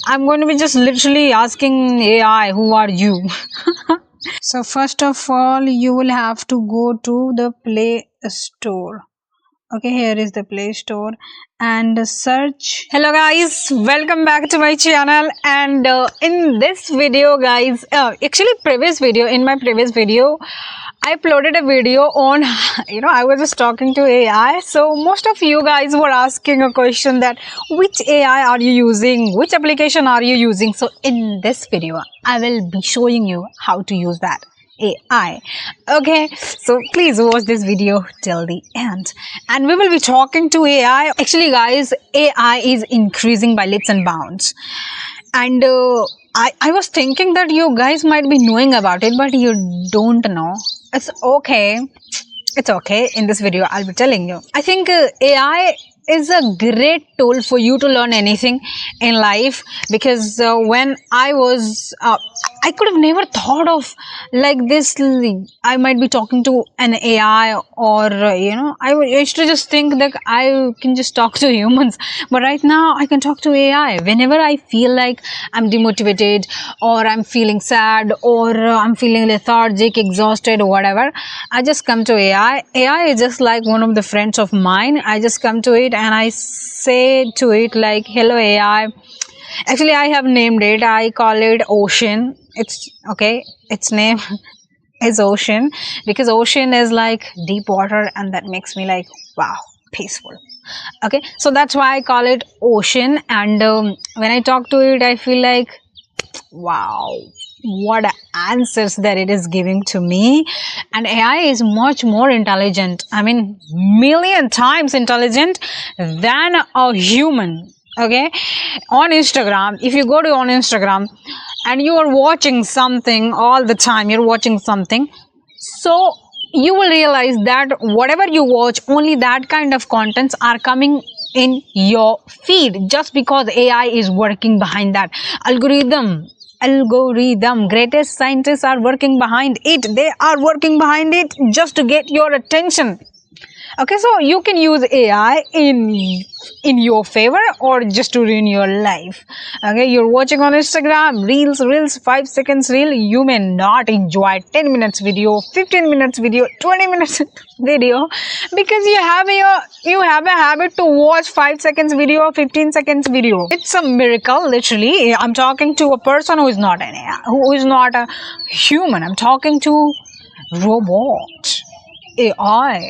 I'm going to be just literally asking AI, who are you? So first of all, you will have to go to the Play Store. Okay, here is the Play Store and search. Hello guys, welcome back to my channel. And in this video guys, in my previous video I uploaded a video on I was just talking to AI. So most of you guys were asking a question that which AI are you using, which application are you using. So in this video I will be showing you how to use that AI. Okay, so please watch this video till the end and we will be talking to AI. Actually guys, AI is increasing by leaps and bounds, and I was thinking that you guys might be knowing about it, but you don't know. It's okay. It's okay. In this video I'll be telling you. I think AI is a great tool for you to learn anything in life, because when I was I could have never thought of like this. I might be talking to an AI, or I used to just think that I can just talk to humans, but right now I can talk to AI whenever I feel like I'm demotivated, or I'm feeling sad, or I'm feeling lethargic, exhausted, or whatever. I just come to AI. AI is just like one of the friends of mine. I just come to it and I say to it like, hello AI. Actually I have named it. I call it Ocean. It's okay, its name is Ocean, because ocean is like deep water, and that makes me like, wow, peaceful. Okay, so that's why I call it Ocean. And when I talk to it I feel like, wow, what answers that it is giving to me. And AI is much more intelligent, I mean million times intelligent than a human. Okay, on Instagram, if you go to on Instagram and you are watching something all the time, you're watching something, so you will realize that whatever you watch, only that kind of contents are coming in your feed, just because AI is working behind that algorithm. Greatest scientists are working behind it. They are working behind it just to get your attention. Okay, so you can use AI in your favor or just to ruin your life. Okay, you're watching on Instagram, reels, 5 seconds reel. You may not enjoy 10 minutes video, 15 minutes video, 20 minutes video, because you have a habit to watch 5 seconds video or 15 seconds video. It's a miracle, literally. I'm talking to a person who is not an AI, who is not a human. I'm talking to robot AI.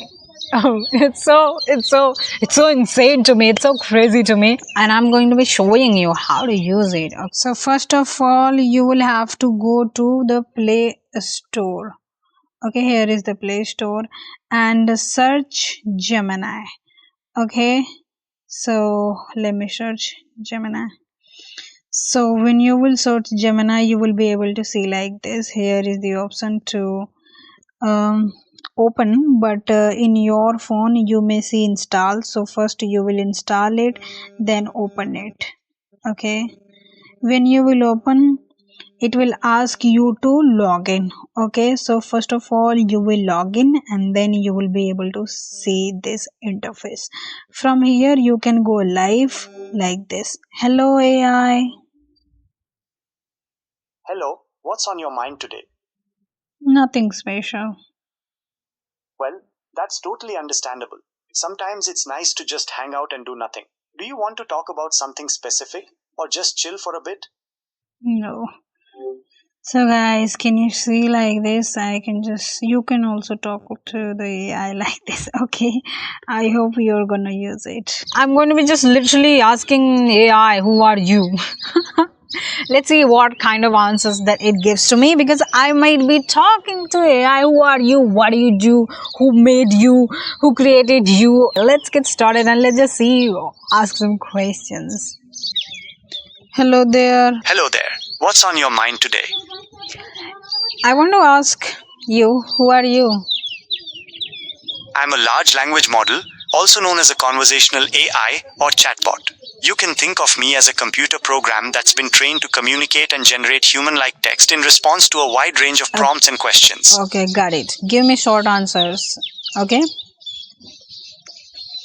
Oh, it's so insane to me. It's so crazy to me, and I'm going to be showing you how to use it. So first of all, you will have to go to the Play Store. Okay, here is the Play Store and search Gemini. Okay, so let me search Gemini. So when you will search Gemini, you will be able to see like this. Here is the option to open, but in your phone you may see install. So first you will install it, then open it. Okay, when you will open, it will ask you to log in. Okay, so first of all you will log in, and then you will be able to see this interface. From here you can go live like this. Hello AI. Hello, what's on your mind today? Nothing special. Well, that's totally understandable. Sometimes it's nice to just hang out and do nothing. Do you want to talk about something specific or just chill for a bit? No. So guys, can you see like this? You can also talk to the AI like this. Okay, I hope you're gonna use it. I'm going to be just literally asking AI, who are you? Let's see what kind of answers that it gives to me, because I might be talking to AI. Who are you? What do you do? Who made you? Who created you? Let's get started and let's just see, ask some questions. Hello there. Hello there. What's on your mind today? I want to ask you, who are you? I'm a large language model, also known as a conversational AI or chatbot. You can think of me as a computer program that's been trained to communicate and generate human-like text in response to a wide range of prompts and questions. Okay, got it. Give me short answers. Okay?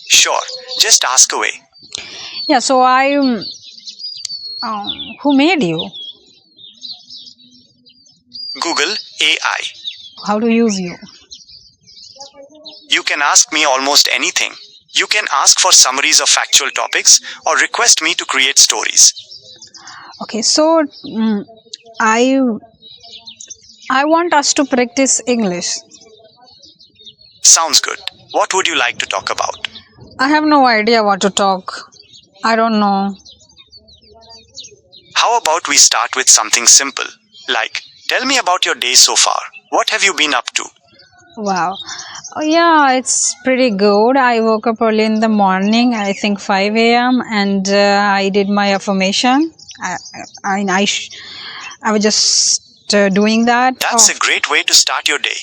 Sure, just ask away. Yeah, so I Who made you? Google AI. How to use you? You can ask me almost anything. You can ask for summaries of factual topics or request me to create stories. Okay, so I want us to practice English. Sounds good. What would you like to talk about? I have no idea what to talk. I don't know. How about we start with something simple, like, tell me about your day so far. What have you been up to? Wow. Oh, yeah, it's pretty good. I woke up early in the morning, I think 5 a.m., and I did my affirmation. I was just doing that. That's a great way to start your day.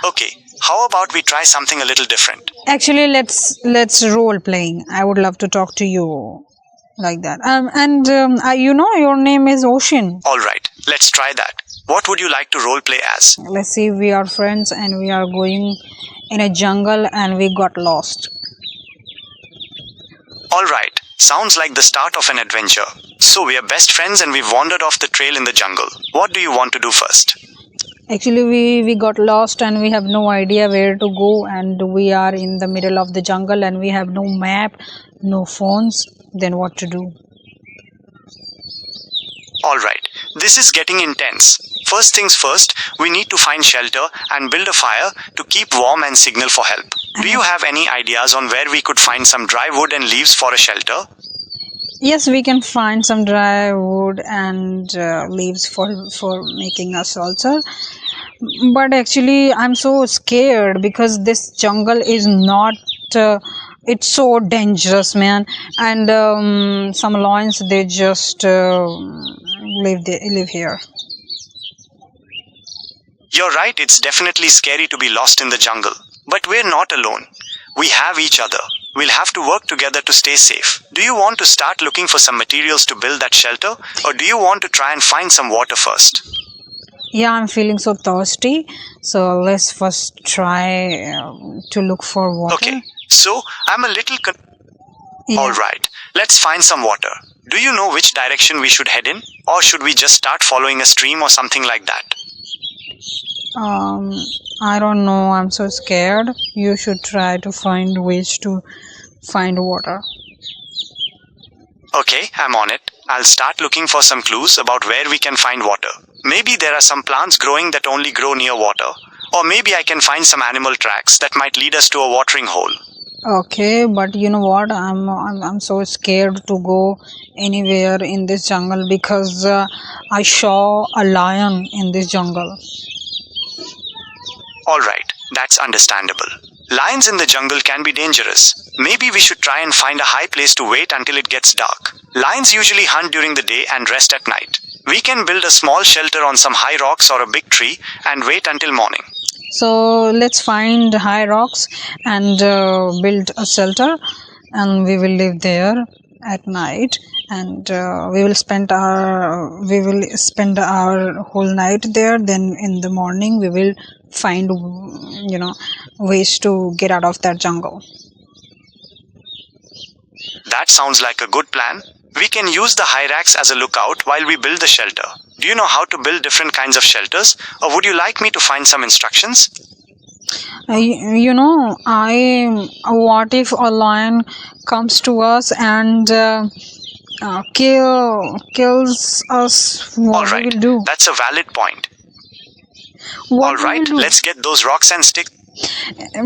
Okay, how about we try something a little different? Actually, let's role playing. I would love to talk to you like that. You know, your name is Ocean. All right, let's try that. What would you like to role play as? Let's see, we are friends and we are going in a jungle and we got lost. All right, sounds like the start of an adventure. So we are best friends and we've wandered off the trail in the jungle. What do you want to do first? Actually, we got lost and we have no idea where to go, and we are in the middle of the jungle and we have no map, no phones. Then what to do? All right, this is getting intense. First things first, we need to find shelter and build a fire to keep warm and signal for help. Do you have any ideas on where we could find some dry wood and leaves for a shelter? Yes, we can find some dry wood and leaves for making a shelter. But actually, I'm so scared because this jungle is not. It's so dangerous, man. And some lions, they just live here. You're right, it's definitely scary to be lost in the jungle. But we're not alone. We have each other. We'll have to work together to stay safe. Do you want to start looking for some materials to build that shelter? Or do you want to try and find some water first? Yeah, I'm feeling so thirsty. So let's first try to look for water. Okay, so I'm a little Yeah. Alright, let's find some water. Do you know which direction we should head in? Or should we just start following a stream or something like that? I don't know. I'm so scared. You should try to find ways to find water. Okay, I'm on it. I'll start looking for some clues about where we can find water. Maybe there are some plants growing that only grow near water. Or maybe I can find some animal tracks that might lead us to a watering hole. Okay, but you know what? I'm so scared to go anywhere in this jungle because I saw a lion in this jungle. Alright, that's understandable. Lions in the jungle can be dangerous. Maybe we should try and find a high place to wait until it gets dark. Lions usually hunt during the day and rest at night. We can build a small shelter on some high rocks or a big tree and wait until morning. So let's find high rocks and build a shelter, and we will live there at night, and we will spend our whole night there. Then in the morning we will find ways to get out of that jungle. That sounds like a good plan. We can use the hyrax as a lookout while we build the shelter. Do you know how to build different kinds of shelters, or would you like me to find some instructions? What if a lion comes to us and kills us? What Alright, we will do? that's a valid point. What Alright, we will do? let's get those rocks and sticks.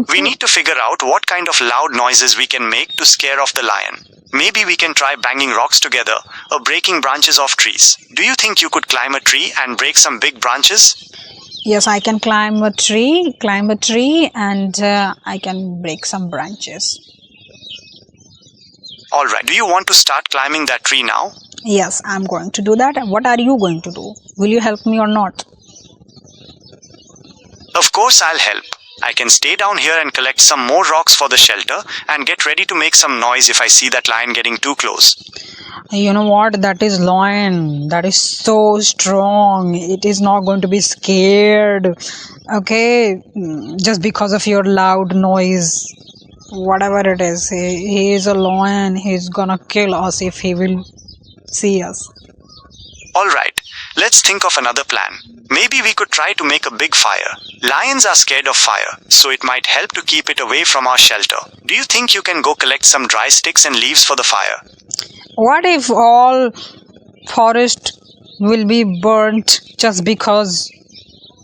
We need to figure out what kind of loud noises we can make to scare off the lion. Maybe we can try banging rocks together or breaking branches off trees. Do you think you could climb a tree and break some big branches? Yes, I can climb a tree, and I can break some branches. Alright, do you want to start climbing that tree now? Yes, I'm going to do that. What are you going to do? Will you help me or not? Of course I'll help. I can stay down here and collect some more rocks for the shelter and get ready to make some noise if I see that lion getting too close. You know what? That is lion. That is so strong. It is not going to be scared. Okay? Just because of your loud noise. Whatever it is. He is a lion. He's gonna kill us if he will see us. Alright, let's think of another plan. Maybe we could try to make a big fire. Lions are scared of fire, so it might help to keep it away from our shelter. Do you think you can go collect some dry sticks and leaves for the fire? What if all forest will be burnt just because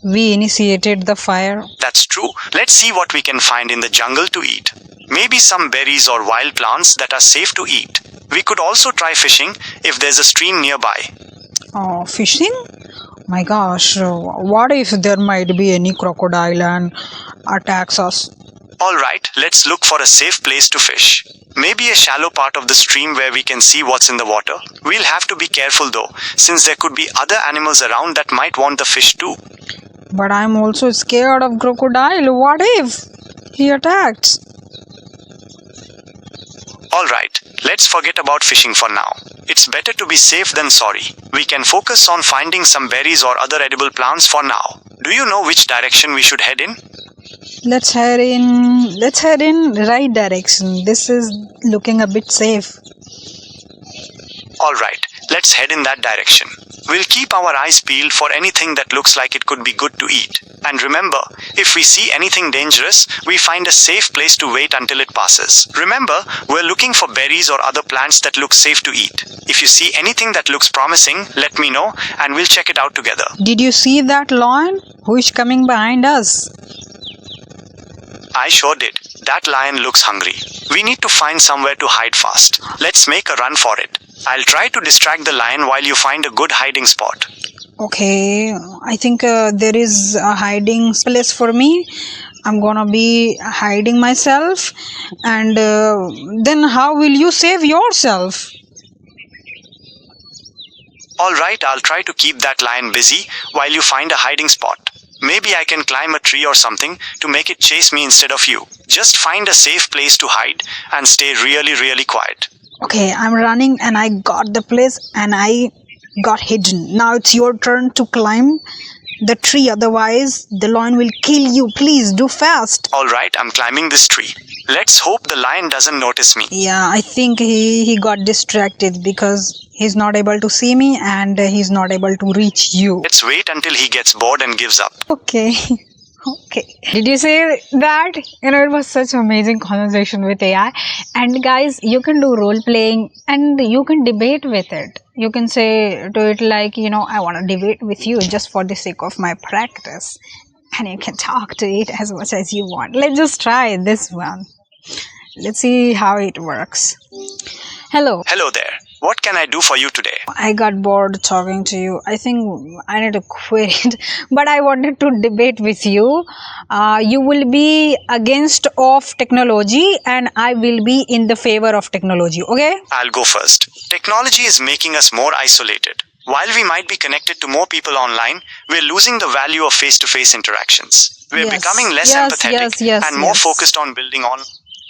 we initiated the fire? That's true. Let's see what we can find in the jungle to eat. Maybe some berries or wild plants that are safe to eat. We could also try fishing if there's a stream nearby. Oh, fishing? My gosh, what if there might be any crocodile and attacks us? Alright, let's look for a safe place to fish. Maybe a shallow part of the stream where we can see what's in the water. We'll have to be careful though, since there could be other animals around that might want the fish too. But I'm also scared of crocodile. What if he attacks? Alright, let's forget about fishing for now. It's better to be safe than sorry. We can focus on finding some berries or other edible plants for now. Do you know which direction we should head in? Let's head in right direction. This is looking a bit safe. Alright, let's head in that direction. We'll keep our eyes peeled for anything that looks like it could be good to eat. And remember, if we see anything dangerous, we find a safe place to wait until it passes. Remember, we're looking for berries or other plants that look safe to eat. If you see anything that looks promising, let me know and we'll check it out together. Did you see that lion who is coming behind us? I sure did. That lion looks hungry. We need to find somewhere to hide fast. Let's make a run for it. I'll try to distract the lion while you find a good hiding spot. Okay, I think there is a hiding place for me. I'm gonna be hiding myself, and then how will you save yourself? Alright, I'll try to keep that lion busy while you find a hiding spot. Maybe I can climb a tree or something to make it chase me instead of you. Just find a safe place to hide and stay really quiet. Okay, I'm running and I got the place and I got hidden. Now it's your turn to climb the tree, otherwise the lion will kill you. Please do fast. Alright, I'm climbing this tree. Let's hope the lion doesn't notice me. Yeah, I think he got distracted because he's not able to see me and he's not able to reach you. Let's wait until he gets bored and gives up. Okay. Okay. Did you say that? It was such an amazing conversation with AI. And guys, you can do role playing and you can debate with it. You can say to it like, I want to debate with you just for the sake of my practice. And you can talk to it as much as you want. Let's just try this one. Let's see how it works. Hello. Hello there. What can I do for you today? I got bored talking to you. I think I need to quit it. But I wanted to debate with you. You will be against of technology and I will be in the favor of technology. Okay? I'll go first. Technology is making us more isolated. While we might be connected to more people online, we're losing the value of face-to-face interactions. We're becoming less empathetic and more focused on building on.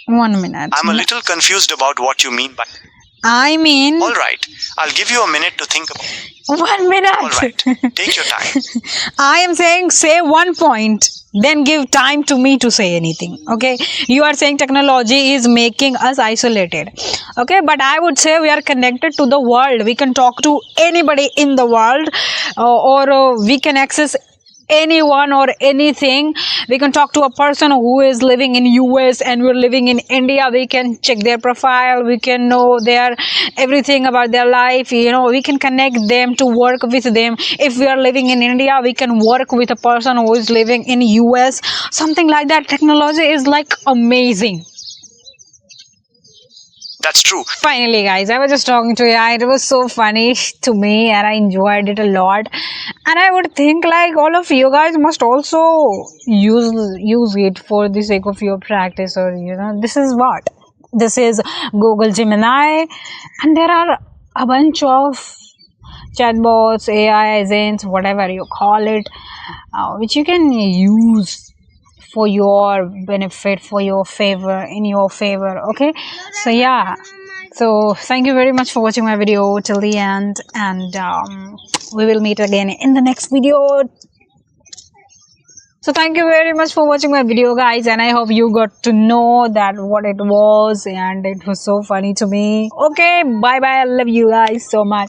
1 minute. I'm a little confused about what you mean by... Alright, I'll give you a minute to think about it. 1 minute. Alright, take your time. I am saying say 1 point, then give time to me to say anything. Okay, you are saying technology is making us isolated. Okay, but I would say we are connected to the world. We can talk to anybody in the world, or we can access anyone or anything. We can talk to a person who is living in US and we're living in India. We can check their profile, we can know their everything about their life. We can connect them to work with them. If we are living in India, we can work with a person who is living in US, something like that. Technology is like amazing. That's true. Finally, guys, I was just talking to you. It was so funny to me and I enjoyed it a lot. And I would think like all of you guys must also use it for the sake of your practice, or this is what? This is Google Gemini, and there are a bunch of chatbots, AI agents, whatever you call it, which you can use for your benefit, for your favor, in your favor. Okay, so yeah, so thank you very much for watching my video till the end, and we will meet again in the next video. So thank you very much for watching my video, guys, and I hope you got to know that what it was, and it was so funny to me. Okay, bye bye. I love you guys so much.